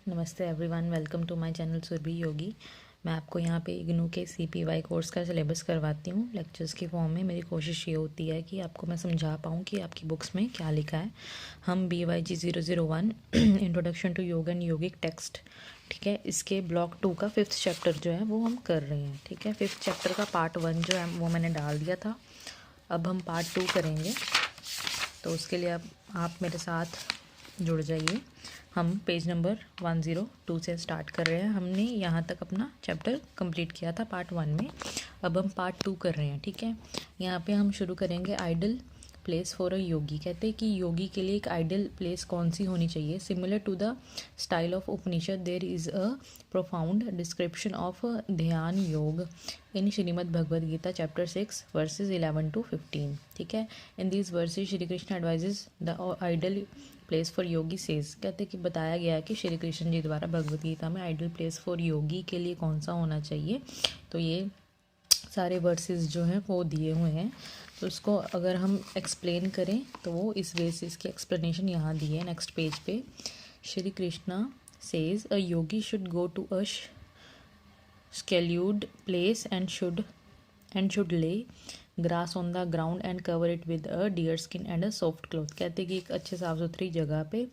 नमस्ते everyone, welcome to my channel Surabhi Yogi. मैं आपको यहाँ पे इग्नू के CPY कोर्स का सिलेबस करवाती हूँ लेक्चर्स की फॉर्म में। मेरी कोशिश ये होती है कि आपको मैं समझा पाऊँ कि आपकी बुक्स में क्या लिखा है। हम BYG 001 इंट्रोडक्शन टू योग एंड योगिक टेक्स्ट, ठीक है, इसके ब्लॉक 2 का 5th चैप्टर जो है वो हम कर रहे हैं। ठीक है, 5th चैप्टर का पार्ट 1 जो है वो मैंने डाल दिया था। अब हम पार्ट 2 करेंगे, तो उसके लिए अब आप मेरे साथ जुड़ जाइए। हम पेज नंबर 102 से स्टार्ट कर रहे हैं। हमने यहाँ तक अपना चैप्टर कंप्लीट किया था पार्ट 1 में। अब हम पार्ट 2 कर रहे हैं। ठीक है, यहाँ पे हम शुरू करेंगे आइडल प्लेस फॉर अ योगी। कहते हैं कि योगी के लिए एक आइडल प्लेस कौन सी होनी चाहिए। Similar to the style of Upanishad there is a profound description of dhyana yoga in Shrimad Bhagavad Gita chapter 6 verses 11 to 15। ठीक है, in these verses Shri Krishna advises the ideal place for yogi says. कहते हैं कि बताया गया है कि श्री कृष्ण जी द्वारा भगवद गीता में आइडल प्लेस फॉर योगी के लिए कौन सा होना चाहिए। तो ये सारे वर्सेस जो हैं वो दिए हुए हैं, तो उसको अगर हम एक्सप्लेन करें तो वो इस वे से इसकी एक्सप्लेनेशन यहाँ दी है नेक्स्ट पेज पे। Shri Krishna says a yogi should go to a scheduled place and should lay grass on the ground and cover it with a deer skin and a soft cloth। कहते हैं कि एक अच्छे साफ़ सुथरी जगह पे,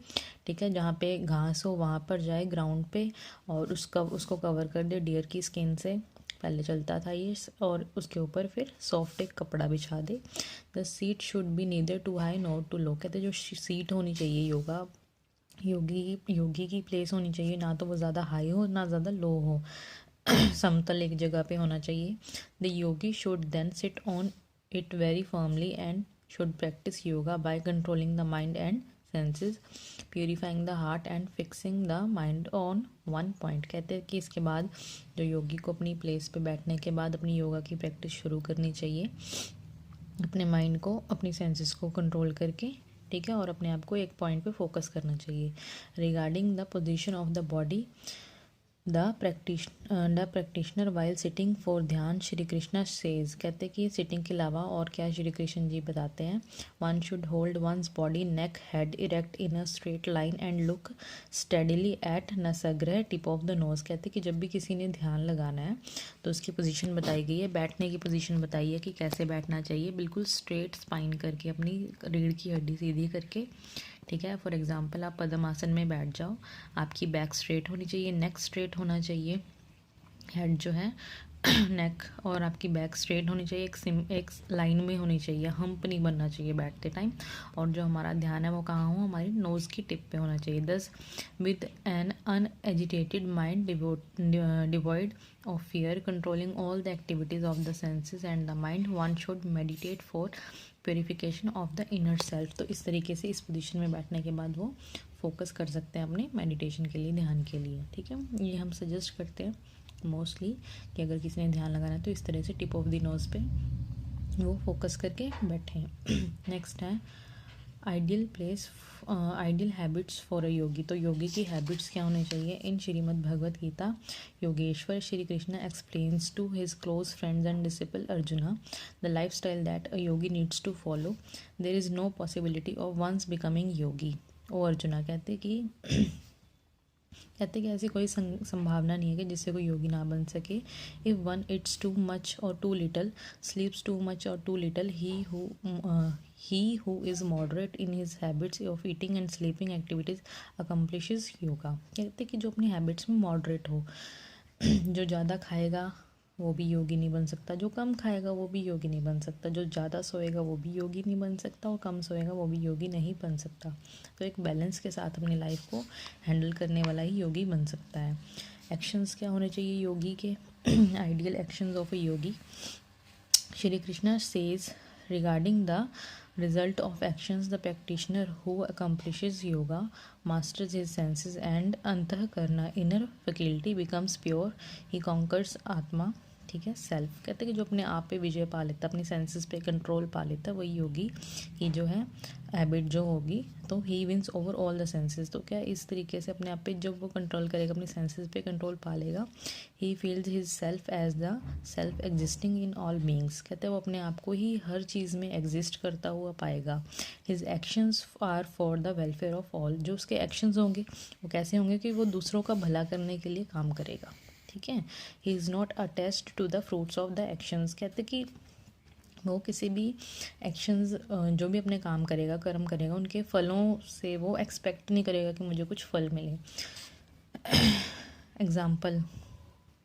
ठीक है, जहाँ पे घास हो वहाँ पर जाए ग्राउंड पे और उसको कवर कर दे डियर की स्किन से। पहले चलता था ये, और उसके ऊपर फिर सॉफ्ट एक कपड़ा बिछा दे। The seat should be neither too high not too low. कहते जो सीट होनी चाहिए योगी की प्लेस होनी चाहिए, ना तो वो ज़्यादा हाई हो ना ज़्यादा लो हो, समतल एक जगह पे होना चाहिए। The yogi should then sit on it very firmly and should practise yoga by controlling the mind and senses, purifying the heart and fixing the mind on one point. कहते हैं कि इसके बाद जो योगी को अपनी प्लेस पे बैठने के बाद अपनी योगा की प्रैक्टिस शुरू करनी चाहिए, अपने माइंड को अपनी सेंसेस को कंट्रोल करके, ठीक है, और अपने आप को एक पॉइंट पे फोकस करना चाहिए। Regarding the position of the body the practitioner while sitting for ध्यान श्री कृष्णा सेज। कहते हैं कि सिटिंग के अलावा और क्या श्री कृष्ण जी बताते हैं। One should hold one's body neck head erect in a straight line and look steadily at nasagra tip of the nose. कहते हैं कि जब भी किसी ने ध्यान लगाना है तो उसकी पोजीशन बताई गई है, बैठने की पोजीशन बताई है कि कैसे बैठना चाहिए, बिल्कुल स्ट्रेट स्पाइन करके, अपनी रीढ़ की हड्डी सीधी करके। ठीक है, फॉर एग्जांपल आप पद्मासन में बैठ जाओ, आपकी बैक स्ट्रेट होनी चाहिए, नेक स्ट्रेट होना चाहिए, हेड जो है नेक और आपकी बैक स्ट्रेट होनी चाहिए, एक लाइन में होनी चाहिए, हम्प नहीं बनना चाहिए बैठते टाइम। और जो हमारा ध्यान है वो कहाँ हो, हमारी नोज़ की टिप पे होना चाहिए। Thus with an unagitated mind devoid of fear controlling all the activities of the senses and the mind one should meditate for purification of the inner self. तो इस तरीके से इस पोजीशन में बैठने के बाद वो फोकस कर सकते हैं अपने मेडिटेशन के लिए, ध्यान के लिए। ठीक है, ये हम सजेस्ट करते हैं मोस्टली कि अगर किसी ने ध्यान लगाना है तो इस तरह से टिप ऑफ द नोज़ पे वो फोकस करके बैठें। नेक्स्ट है ideal place ideal habits for a yogi. तो योगी की हैबिट्स क्या होनी चाहिए। In Shrimad Bhagavad Gita Yogeshwar Shri Krishna explains to his close friends and disciple Arjuna the life style that a yogi needs to follow. There is no possibility of one's becoming yogi. O Arjuna, कहते कि ऐसी कोई संभावना नहीं है कि जिससे कोई योगी ना बन सके। If one eats too much or too little, sleeps too much or too little, he who is moderate in his habits of eating and sleeping activities accomplishes yoga. कहते कि जो अपनी हैबिट्स में मॉडरेट हो, जो ज़्यादा खाएगा वो भी योगी नहीं बन सकता, जो कम खाएगा वो भी योगी नहीं बन सकता, जो ज़्यादा सोएगा वो भी योगी नहीं बन सकता, और कम सोएगा वो भी योगी नहीं बन सकता। तो एक बैलेंस के साथ अपनी लाइफ को हैंडल करने वाला ही योगी बन सकता है। एक्शंस क्या होने चाहिए योगी के। Ideal actions of A Yogi. Shri Krishna says regarding the result of actions the practitioner who accomplishes yoga masters his senses and antahkarna inner faculty becomes pure, he conquers atma। ठीक है। सेल्फ कहते हैं कि जो अपने आप पे विजय पा लेता है, अपनी सेंसेस पे कंट्रोल पा लेता है, वही योगी ही जो है हैबिट जो होगी, तो he wins over all the senses. तो क्या इस तरीके से अपने आप पे जब वो कंट्रोल करेगा, अपनी सेंसेस पे कंट्रोल पा लेगा, he feels his self as the self existing in all beings. कहते हैं वो अपने आप को ही हर चीज़ में एग्जिस्ट करता हुआ पाएगा। His actions are for the welfare of all. जो उसके एक्शंस होंगे वो कैसे होंगे कि वो दूसरों का भला करने के लिए काम करेगा, ठीक है। He is not attached to the fruits of the actions. कहते कि वो किसी भी एक्शंस जो भी अपने काम करेगा, कर्म करेगा, उनके फलों से वो एक्सपेक्ट नहीं करेगा कि मुझे कुछ फल मिले। एग्ज़ाम्पल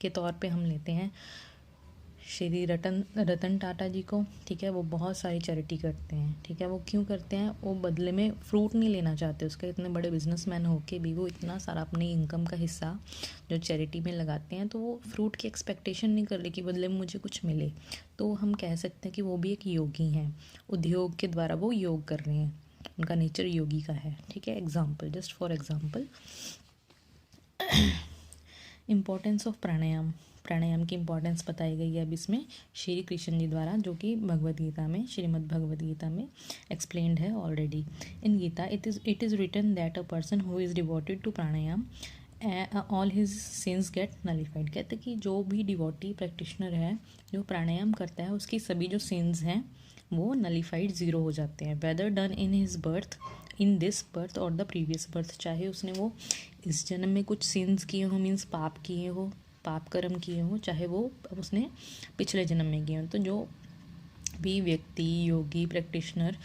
के तौर पे हम लेते हैं श्री रतन टाटा जी को, ठीक है। वो बहुत सारी चैरिटी करते हैं, ठीक है। वो क्यों करते हैं? वो बदले में फ्रूट नहीं लेना चाहते उसका। इतने बड़े बिजनेसमैन होके भी वो इतना सारा अपनी इनकम का हिस्सा जो चैरिटी में लगाते हैं, तो वो फ्रूट की एक्सपेक्टेशन नहीं कर रहे कि बदले में मुझे कुछ मिले। तो हम कह सकते हैं कि वो भी एक योगी हैं। उद्योग के द्वारा वो योग कर रहे हैं, उनका नेचर योगी का है, ठीक है। Example, just for example, importance of pranayama. प्राणायाम की इम्पोर्टेंस बताई गई है अब इसमें श्री कृष्ण जी द्वारा, जो कि भगवद गीता में, श्रीमद् भगवद गीता में एक्सप्लेन्ड है already. In Gita it is written that a person who is devoted to pranayama all his sins get nullified. कहते कि जो भी डिवोटी प्रैक्टिशनर है जो प्राणायाम करता है, उसकी सभी जो सिंस हैं वो नलिफाइड, ज़ीरो हो जाते हैं। Whether done in his birth, in this birth or the previous birth. चाहे उसने वो इस जन्म में कुछ सिंस किए हो, मीन्स पाप किए हो, पाप कर्म किए हो, चाहे वो उसने पिछले जन्म में किए हो। तो जो भी व्यक्ति योगी प्रैक्टिशनर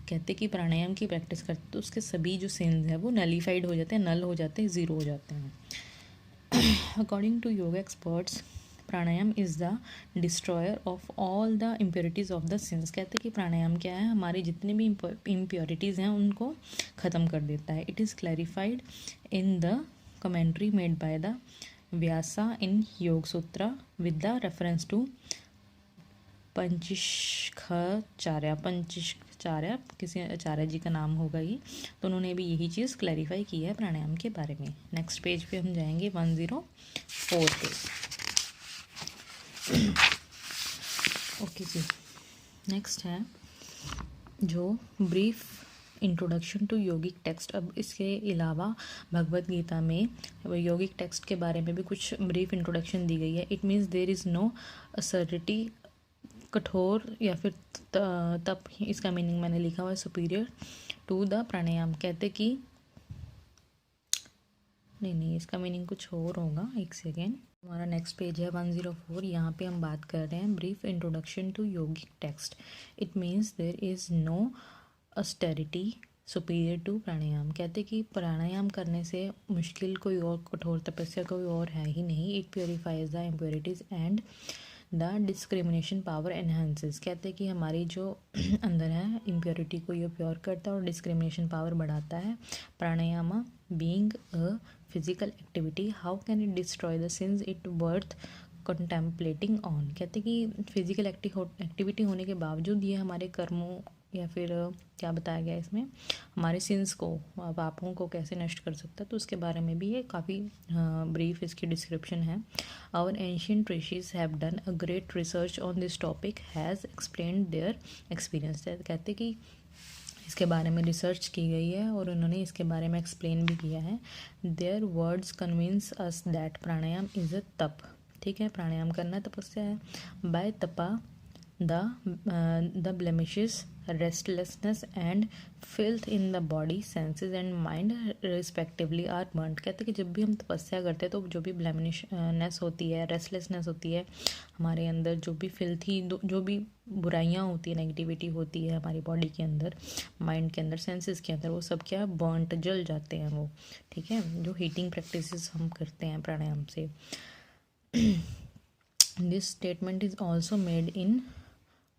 कहते कि प्राणायाम की प्रैक्टिस करते, तो उसके सभी जो सिंस हैं वो नलिफाइड हो जाते हैं, नल हो जाते हैं, ज़ीरो हो जाते हैं। According to yoga experts, pranayama is the destroyer of all the impurities of the sins. कहते कि प्राणायाम क्या है? हमारी जितनी भी इम्प्योरिटीज़ हैं उनको ख़त्म कर देता है। It is clarified in the commentary made by the Vyasa in yoga sutra with the reference to Panchashikhacharya, किसी आचार्य जी का नाम होगा ये, तो उन्होंने भी यही चीज़ क्लैरिफाई की है प्राणायाम के बारे में। नेक्स्ट पेज पे हम जाएंगे 104 पे। ओके जी, नेक्स्ट है जो brief introduction to yogic text. अब इसके अलावा भगवद गीता में योगिक टेक्स्ट के बारे में भी कुछ ब्रीफ इंट्रोडक्शन दी गई है। It means there is no austerity, कठोर या फिर तप, इसका मीनिंग मैंने लिखा हुआ है सुपीरियर टू द प्राणायाम। कहते कि नहीं, इसका मीनिंग कुछ और होगा। एक सेकेंड, हमारा नेक्स्ट पेज है 104। यहाँ पे हम बात कर रहे हैं brief introduction to yogic text. It means there is no austerity superior to pranayama. कहते कि प्राणायाम करने से मुश्किल कोई और, कठोर तपस्या कोई और है ही नहीं। It purifiers the impurities and the discrimination power enhances. कहते हैं कि हमारी जो अंदर है इम्प्योरिटी को ये प्योर करता है और डिस्क्रिमिनेशन पावर बढ़ाता है। Pranayama being a physical activity, how can it destroy the sins it worth contemplating on. कहते कि फिजिकल एक्टिविटी होने के बावजूद ये हमारे कर्मों या फिर क्या बताया गया इसमें, हमारे सिंस को, पापों को कैसे नष्ट कर सकता है, तो उसके बारे में भी ये काफ़ी ब्रीफ इसकी डिस्क्रिप्शन है। Our ancient rishis have done a great research on this topic, has explained their experience. कहते कि इसके बारे में रिसर्च की गई है और उन्होंने इसके बारे में एक्सप्लेन भी किया है। Their words convince us that pranayama is a तप। ठीक है, प्राणायाम करना तपस्या है। बाय तपा the blemishes, restlessness and filth in the body, senses and mind respectively are burnt। कहते हैं कि जब भी हम तपस्या करते हैं तो जो भी ब्लेमिशनेस होती है, रेस्टलेसनेस होती है हमारे अंदर, जो भी फिल्थी, जो भी बुराइयाँ होती है, नेगेटिविटी होती है हमारी बॉडी के अंदर, माइंड के अंदर, सेंसेस के अंदर, वो सब क्या बर्नट, जल जाते हैं वो। ठीक है, जो हीटिंग प्रैक्टिसेस हम करते हैं प्राणायाम से। This statement is also made in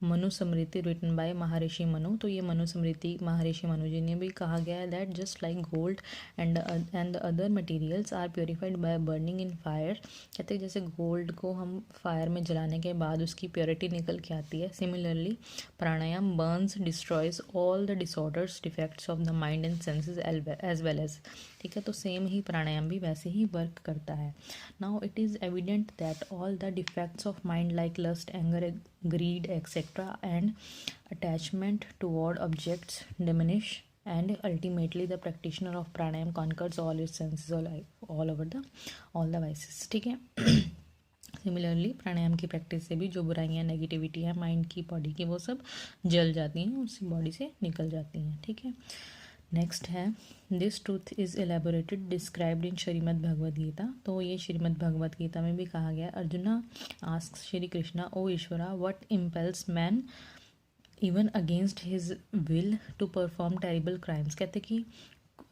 Manusmriti written by Maharshi Manu. तो ये मनुस्मृति महर्षि मनु जी ने भी कहा गया है that just like gold and the other materials are purified by burning in fire. कहते हैं जैसे गोल्ड को हम फायर में जलाने के बाद उसकी प्योरिटी निकल के आती है, similarly pranayama burns destroys all the disorders defects of the mind and senses as well as. ठीक है, तो सेम ही प्राणायाम भी वैसे ही वर्क करता है। Now it is evident that all the defects of mind like lust, anger, greed, etc., and attachment toward objects diminish, and ultimately the practitioner of pranayam conquers all its senses all over all the vices। ठीक है, similarly प्राणायाम की practice से भी जो बुराइयाँ negativity है mind की, body की, वो सब जल जाती हैं, उसी बॉडी से निकल जाती हैं। ठीक है, नेक्स्ट है this truth is elaborated described in Shrimad Bhagavad Gita. तो ये श्रीमद् भगवद गीता में भी कहा गया, Arjuna asks Shri Krishna, O Ishwara what impels man even against his will to perform terrible crimes. कहते कि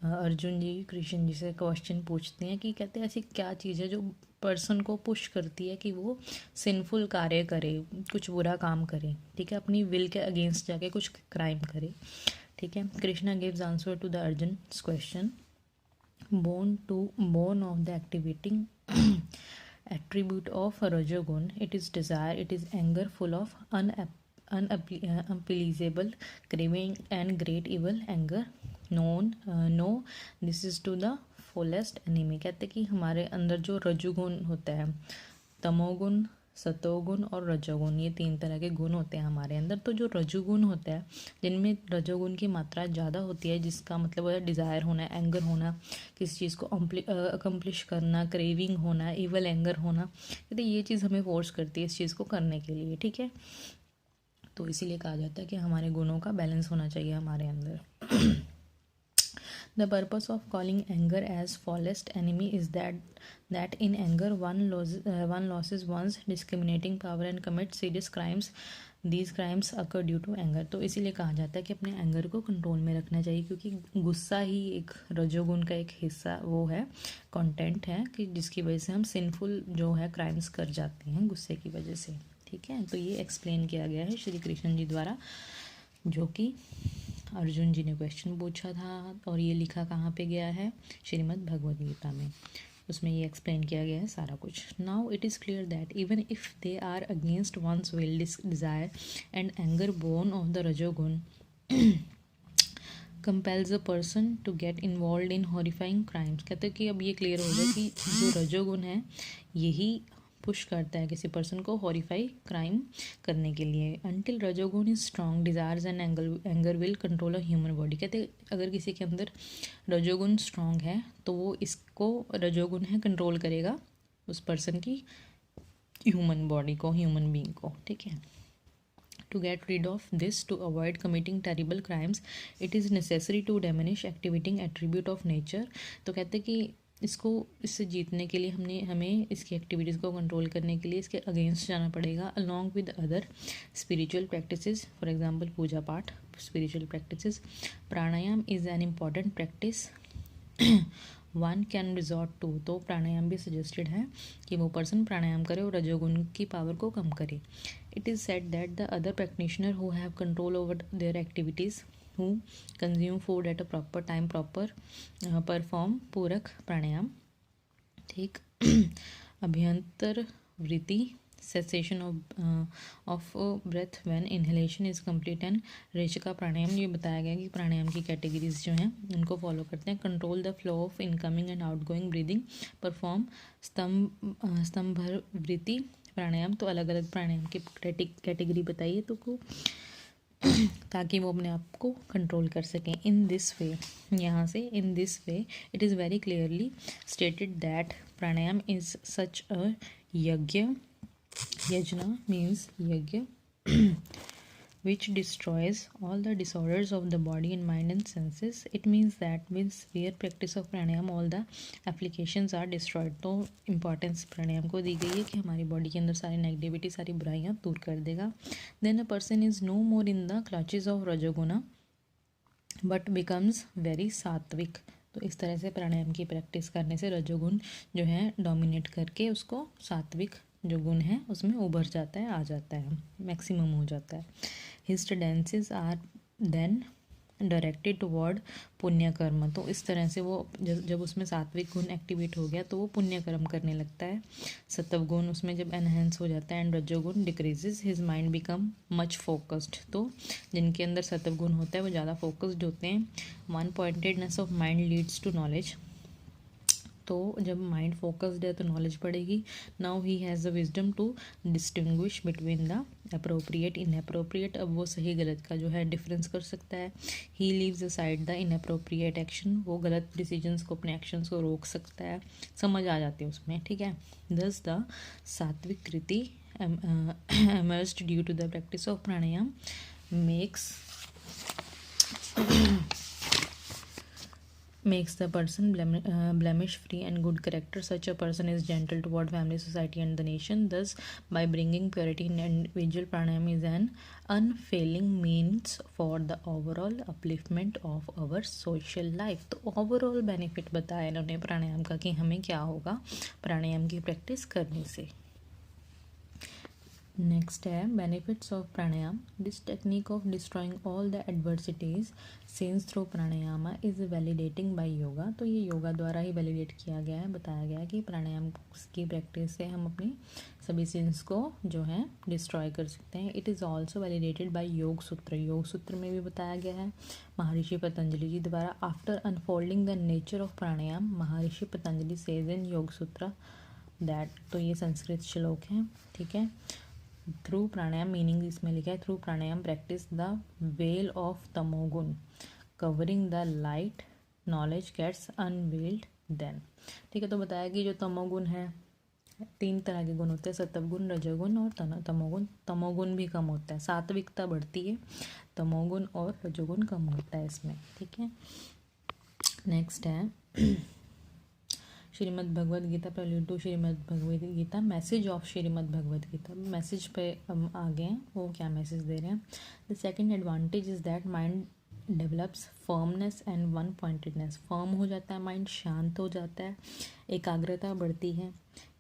अर्जुन जी कृष्ण जी से क्वेश्चन पूछते हैं कि कहते ऐसी क्या चीज़ है जो पर्सन को पुश करती है कि वो सिंफुल कार्य करे, कुछ बुरा काम करे। ठीक है, अपनी विल के अगेंस्ट जाके कुछ क्राइम करे। ठीक है, Krishna gives answer to the Arjun's question, born of the activating attribute of rajogun, it is desire, it is anger full of unappeasable craving and great evil anger no this is to the fullest enemy। कहते कि हमारे अंदर जो रजोगुण होता है, तमोगुण, सतोगुण और रजोगुण, ये 3 तरह के गुण होते हैं हमारे अंदर। तो जो रजोगुण होता है, जिनमें रजोगुण की मात्रा ज़्यादा होती है, जिसका मतलब है डिज़ायर होना, एंगर होना, किसी चीज़ को अकम्प्लिश करना, क्रेविंग होना, इवल एंगर होना, तो ये चीज़ हमें फोर्स करती है इस चीज़ को करने के लिए। ठीक है, तो इसीलिए कहा जाता है कि हमारे गुणों का बैलेंस होना चाहिए हमारे अंदर। The purpose of calling anger as foulest enemy is that in anger one loses one's discriminating power and commits serious crimes. These crimes occur due to anger। तो इसीलिए कहा जाता है कि अपने एंगर को कंट्रोल में रखना चाहिए, क्योंकि गुस्सा ही एक रजोगुण का एक हिस्सा वो है, कंटेंट है कि जिसकी वजह से हम सिंफुल जो है क्राइम्स कर जाते हैं गुस्से की वजह से। ठीक है, तो ये एक्सप्लेन किया गया है श्री कृष्ण जी द्वारा, जो कि अर्जुन जी ने क्वेश्चन पूछा था, और ये लिखा कहाँ पे गया है, श्रीमद् भगवद गीता में, उसमें ये एक्सप्लेन किया गया है सारा कुछ। Now it is clear that even if they are against one's will, desire and anger born of the rajoguna compels a person to get involve in horrifying crimes. कहते हैं कि अब ये क्लियर हो गया कि जो रजोगुण है यही पुश करता है किसी पर्सन को हॉरिफाई क्राइम करने के लिए। अंटिल रजोगुण is strong, desires and anger will control a human body. कहते अगर किसी के अंदर रजोगुण स्ट्रॉन्ग है तो वो इसको रजोगुण है कंट्रोल करेगा उस पर्सन की ह्यूमन बॉडी को, ह्यूमन बीइंग को। ठीक है, to get rid of this, to avoid committing terrible crimes, it is necessary to diminish activating attribute of nature. तो कहते कि इससे जीतने के लिए हमें इसकी एक्टिविटीज़ को कंट्रोल करने के लिए इसके अगेंस्ट जाना पड़ेगा, along with other spiritual practices, for example puja path, spiritual practices. Pranayama is an important practice one can resort to. तो प्राणायाम भी सजेस्टेड है कि वो पर्सन प्राणायाम करे और रजोगुण की पावर को कम करे। It is said that the other practitioner who have control over there activities, who consume food at a proper time, perform पूरक प्राणायाम। ठीक, अभ्यंतर वृत्ति, cessation of breath when inhalation is complete, and रेचका प्राणायाम। ये बताया गया कि प्राणायाम की कैटेगरीज जो हैं उनको फॉलो करते हैं। Control the flow of incoming and outgoing breathing, perform stambha vritti pranayama. तो अलग अलग प्राणायाम की कैटेगरी बताइए तो को ताकि वो अपने आप को कंट्रोल कर सकें। इन दिस वे, यहाँ से in this way it is very clearly stated that pranayama is such a yajna, yajana means यज्ञ, which destroys all the disorders of the body and mind and senses. It means that with severe practice of pranayam all the applications are destroyed। तो importance प्राणायाम को दी गई है कि हमारी body के अंदर सारी नेगेटिविटी, सारी बुराइयां दूर कर देगा। Then a person is no more in the clutches of rajoguna but becomes very सात्विक। तो इस तरह से प्राणायाम की प्रैक्टिस करने से रजोगुण जो है डोमिनेट करके उसको सात्विक जो गुण है उसमें उभर जाता है, आ जाता है, मैक्सिमम हो जाता है। His tendencies are then directed toward punya karma. तो इस तरह से वो जब उसमें सात्विक गुण एक्टिवेट हो गया तो वो पुण्य कर्म करने लगता है। सत्व गुण उसमें जब एनहेंस हो जाता है एंड रजोगुण decreases, his mind become much focused. तो जिनके अंदर सत्व गुण होता है वो ज़्यादा फोकस्ड होते हैं। One pointedness of mind leads to knowledge. तो जब माइंड फोकस्ड है तो नॉलेज बढ़ेगी। Now he has the wisdom to distinguish between the appropriate inappropriate. अब वो सही गलत का जो है डिफरेंस कर सकता है। He leaves aside the inappropriate action. वो गलत डिसीजंस को, अपने एक्शंस को रोक सकता है, समझ आ जाती है उसमें, ठीक है। दस द सात्विक कृति emerged due to the practice of pranayam makes the person blemish free and good character. Such a person is gentle toward family, society and the nation. Thus, by bringing purity in individual, pranayam is an unfailing means for the overall upliftment of our social life. तो overall benefit बताया इन्होंने प्राणायाम का कि हमें क्या होगा प्राणायाम की practice करने से। नेक्स्ट है benefits of pranayama. This technique of destroying all the adversities sins through pranayama is validating by yoga. तो ये योगा द्वारा ही वैलिडेट किया गया है, बताया गया है कि प्राणायाम की प्रैक्टिस से हम अपनी सभी सिंस को जो है डिस्ट्रॉय कर सकते हैं। It is also validated bye योग सूत्र। योग सूत्र में भी बताया गया है महर्षि पतंजलि जी द्वारा। After unfolding the nature of pranayama, Maharshi Patanjali says in योग सूत्र दैट, तो ये संस्कृत श्लोक है, ठीक है। थ्रू प्राणायाम, मीनिंग इसमें लिखा है, through pranayama practice the veil of tamoguna covering the light knowledge gets unveiled then, ठीक है। तो बताया कि जो तमोगुण है, 3 तरह के गुण होते हैं, सत्वगुण, रजोगुण और तमोगुण। तमोगुण भी कम होता है, सात्विकता बढ़ती है, तमोगुण और रजोगुण कम होता है इसमें, ठीक है। नेक्स्ट है Shrimad Bhagavad Gita, prelude to Shrimad Bhagavad Gita, message of Shrimad Bhagavad Gita. Message पे हम आगे हैं, वो क्या मैसेज दे रहे हैं। The second advantage is that mind develops firmness and one pointedness. Firm हो जाता है माइंड, शांत हो जाता है, एकाग्रता बढ़ती है।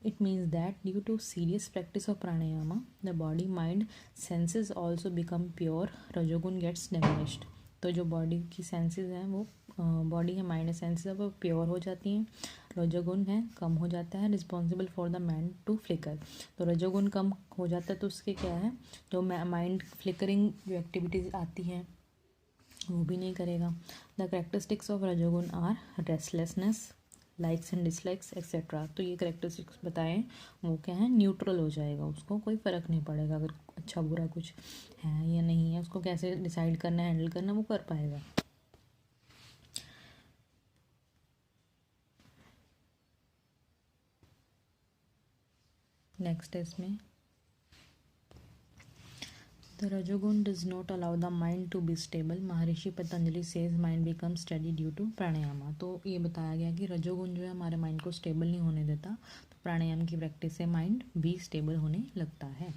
It means that due to serious practice of pranayama the body mind senses also become pure, rajoguna gets diminished. तो जो बॉडी की सेंसेस हैं वो, बॉडी है माइंड सेंसेस है वो प्योर हो जाती हैं, रजोगुण है कम हो जाता है, responsible for the mind to flicker. तो रजोगुण कम हो जाता है तो उसके क्या है, जो माइंड फ्लिकरिंग जो एक्टिविटीज़ आती हैं वो भी नहीं करेगा। The characteristics of rajoguna are restlessness, likes and dislikes etcetera. तो ये करेक्टरिस्टिक्स बताएं, वो क्या है, न्यूट्रल हो जाएगा, उसको कोई फ़र्क नहीं पड़ेगा अगर अच्छा बुरा कुछ है या नहीं है, उसको कैसे डिसाइड करना है, हैंडल करना, वो कर पाएगा। नेक्स्ट है इसमें, the rajoguna does not allow the mind to be stable, Maharshi Patanjali says mind become steady due to pranayama. तो ये बताया गया कि रजोगुण जो है हमारे माइंड को स्टेबल नहीं होने देता, तो प्राणायाम की प्रैक्टिस से माइंड भी स्टेबल होने लगता है।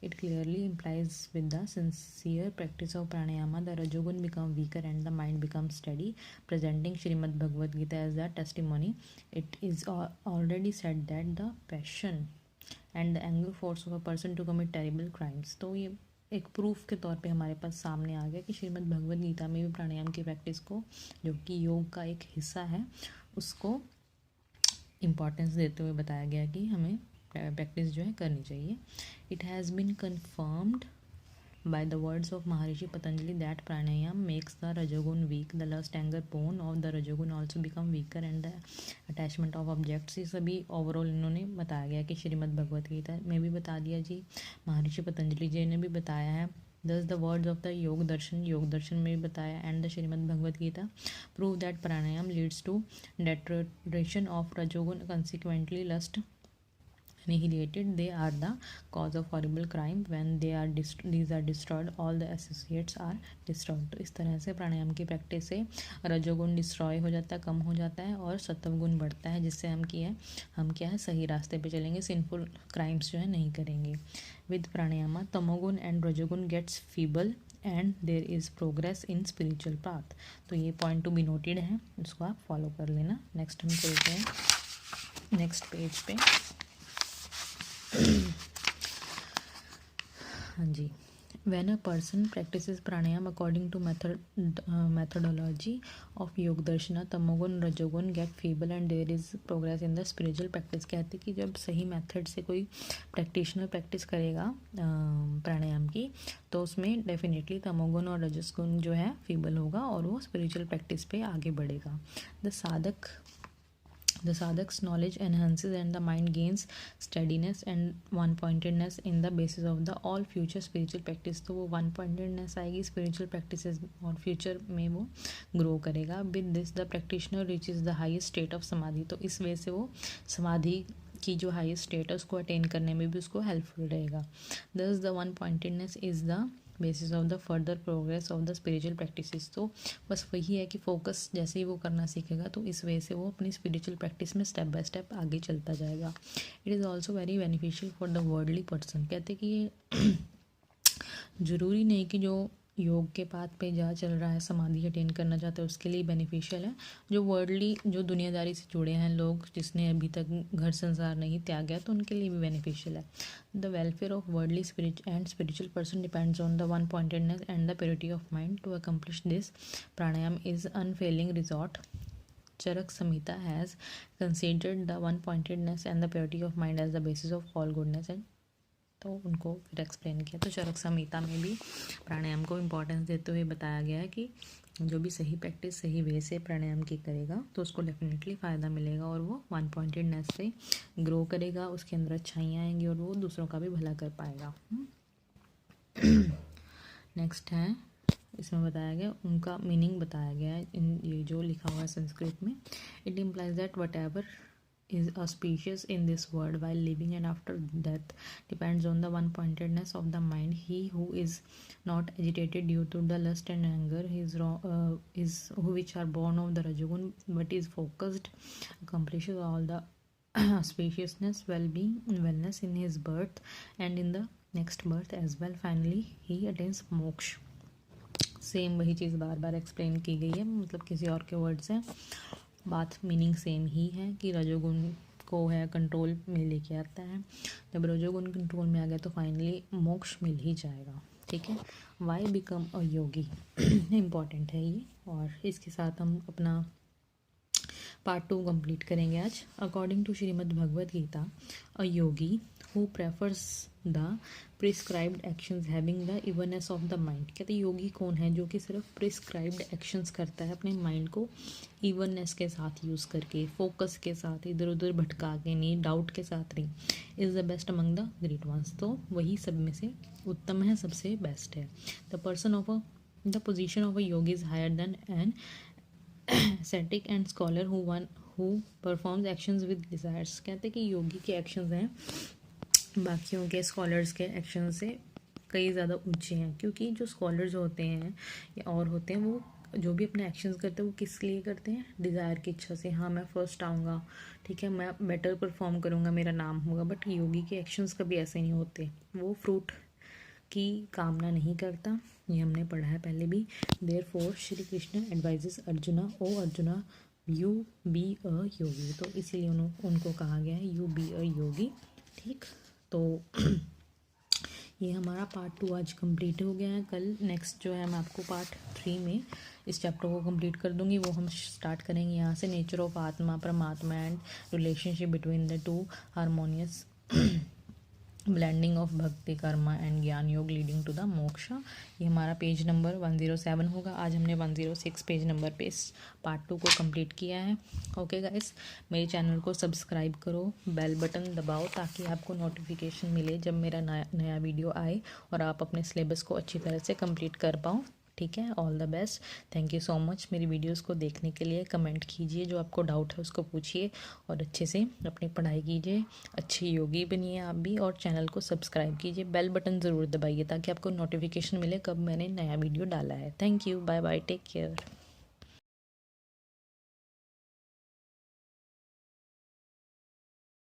It clearly implies with the sincere practice of pranayama the rajoguna become weaker and the mind become steady, presenting Shrimad Bhagavad Gita as the testimony. It is already said that the passion and the anger force of a person to commit terrible crimes. तो ये एक proof के तौर पे हमारे पास सामने आ गया कि श्रीमद् भगवद गीता में भी प्राणायाम की प्रैक्टिस को, जो कि योग का एक हिस्सा है, उसको इम्पॉर्टेंस देते हुए बताया गया कि हमें प्रैक्टिस जो है करनी चाहिए। It has been confirmed by the words of Maharishi Patanjali that pranayam makes the rajogun weak, the lust anger bone of the rajogun also become weaker and the attachment of objects। ये सभी overall इन्होंने बताया गया कि श्रीमद् भगवद गीता में भी बता दिया जी, महर्षि पतंजलि जी ने भी बताया है। दस द वर्ड्स ऑफ द योग दर्शन में भी बताया, and the Shrimad Bhagavad Gita prove that pranayama leads to deterioration of rajoguna, consequently lust annihilated, they are the cause of horrible crime, when these are destroyed all the associates are destroyed। तो इस तरह से प्राणायाम की practice से रजोगुण डिस्ट्रॉय हो जाता है, कम हो जाता है, और सत्वगुण बढ़ता है, जिससे हम क्या है सही रास्ते पे चलेंगे, सिंफुल क्राइम्स जो है नहीं करेंगे। With pranayama tamoguna and rajoguna gets feeble and there is progress in spiritual path. तो ये पॉइंट टू बी नोटेड है, उसको आप फॉलो कर लेना। नेक्स्ट हम चलते हैं नेक्स्ट पेज पे। हाँ जी, when a person practices pranayam according to methodology of योग दर्शना, तमोगुण रजोगुण get feeble and there is progress in the spiritual practice। कहते कि जब सही मेथड से कोई प्रैक्टिशनर प्रैक्टिस करेगा प्राणायाम की, तो उसमें डेफिनेटली तमोगुण और रजसगुण जो है फीबल होगा और वो स्पिरिचुअल प्रैक्टिस पे आगे बढ़ेगा। The sadhak's knowledge enhances and the mind gains steadiness and one-pointedness in the basis of the all future spiritual practice। तो वो one-pointedness आएगी spiritual practices और future में वो grow करेगा। With this the practitioner reaches the highest state of samadhi। तो इस वजह से वो समाधि की जो हाईएस्ट स्टेट है उसको अटेन करने में भी उसको हेल्पफुल रहेगा। Thus the one-pointedness is the basis of the further progress of the spiritual practices. तो बस वही है कि फोकस जैसे ही वो करना सीखेगा तो इस वजह से वो अपनी स्पिरिचुअल प्रैक्टिस में स्टेप बाय स्टेप आगे चलता जाएगा। It is also very beneficial for the worldly person. कहते कि ये ज़रूरी नहीं कि जो योग के पाथ पे जा चल रहा है, समाधि अटेन करना चाहते हैं, उसके लिए बेनिफिशियल है। जो वर्ल्डली, जो दुनियादारी से जुड़े हैं लोग, जिसने अभी तक घर संसार नहीं त्यागा, तो उनके लिए भी बेनिफिशियल है। The welfare of worldly spiritual person depends on the one pointedness and the purity of mind. To accomplish this pranayama is unfailing resort. Charak Samhita has considered the one pointedness and the purity of mind as the basis of all goodness and तो उनको फिर explain किया। तो चरक संहिता में भी प्राणायाम को importance देते हुए बताया गया है कि जो भी सही प्रैक्टिस सही वे से प्राणायाम की करेगा तो उसको डेफिनेटली फ़ायदा मिलेगा और वो वन पॉइंटेडनेस से ग्रो करेगा, उसके अंदर अच्छाइयाँ आएंगी और वो दूसरों का भी भला कर पाएगा। नेक्स्ट है, इसमें बताया गया, उनका मीनिंग बताया गया है इन ये जो लिखा हुआ है संस्कृत में। It implies that what ever is a species in this world while living and after death depends on the one-pointedness of the mind. He who is not agitated due to the lust and anger is which are born of the rajogun but is focused accomplishes all the spaciousness, well-being and wellness in his birth and in the next birth as well. Finally he attains moksha। Same वही चीज़ बार बार explain की गई है, मतलब किसी और के words हैं, बात मीनिंग सेम ही है कि रजोगुण को है कंट्रोल में लेके आता है। जब रजोगुण कंट्रोल में आ गया तो फाइनली मोक्ष मिल ही जाएगा। ठीक है, why become a yogi important है ये। और इसके साथ हम अपना पार्ट 2 कंप्लीट करेंगे आज। According to Shrimad Bhagavad Gita, a yogi who prefers the prescribed actions having the evenness of the mind. कहते योगी कौन है जो कि सिर्फ प्रिस्क्राइब्ड एक्शंस करता है, अपने माइंड को इवननेस के साथ यूज़ करके, फोकस के साथ, इधर उधर भटका के नहीं, डाउट के साथ नहीं। Is the best among the great once. तो वही सब में से उत्तम है, सबसे बेस्ट है। The person of the position of a yogi is higher than an ascetic and scholar who performs actions with desires। कहते कि योगी के एक्शंस हैं बाकियों के स्कॉलर्स के एक्शन से कई ज़्यादा ऊंचे हैं, क्योंकि जो स्कॉलर्स होते हैं या और होते हैं वो जो भी अपने एक्शंस करते हैं वो किस लिए करते हैं, डिज़ायर की इच्छा से। हाँ मैं फर्स्ट आऊँगा, ठीक है, मैं बेटर परफॉर्म करूँगा, मेरा नाम होगा। बट योगी के एक्शंस कभी ऐसे नहीं होते, वो फ्रूट की कामना नहीं करता, ये हमने पढ़ा है पहले भी। Therefore Shri Krishna advises Arjuna, O Arjuna you be a yogi. तो इसीलिए उनको कहा गया है यू बी अ योगी। ठीक, तो ये हमारा पार्ट 2 आज कंप्लीट हो गया है। कल नेक्स्ट जो है मैं आपको पार्ट 3 में इस चैप्टर को कंप्लीट कर दूंगी। वो हम स्टार्ट करेंगे यहाँ से, नेचर ऑफ आत्मा परमात्मा and relationship between the two, harmonious blending of भक्ति कर्मा एंड ज्ञान योग लीडिंग टू द मोक्षा। ये हमारा पेज नंबर 107 होगा। आज हमने 106 पेज नंबर पे इस पार्ट 2 को कंप्लीट किया है। ओके गाइस, मेरे चैनल को सब्सक्राइब करो, बेल बटन दबाओ ताकि आपको नोटिफिकेशन मिले जब मेरा नया वीडियो आए और आप अपने सिलेबस को अच्छी तरह से कंप्लीट कर पाओ। ठीक है, all the best, thank you so much मेरी वीडियोस को देखने के लिए। कमेंट कीजिए, जो आपको डाउट है उसको पूछिए और अच्छे से अपनी पढ़ाई कीजिए। अच्छी योगी बनिए आप भी, और चैनल को सब्सक्राइब कीजिए, बेल बटन ज़रूर दबाइए ताकि आपको नोटिफिकेशन मिले कब मैंने नया वीडियो डाला है। Thank you, bye bye, take care.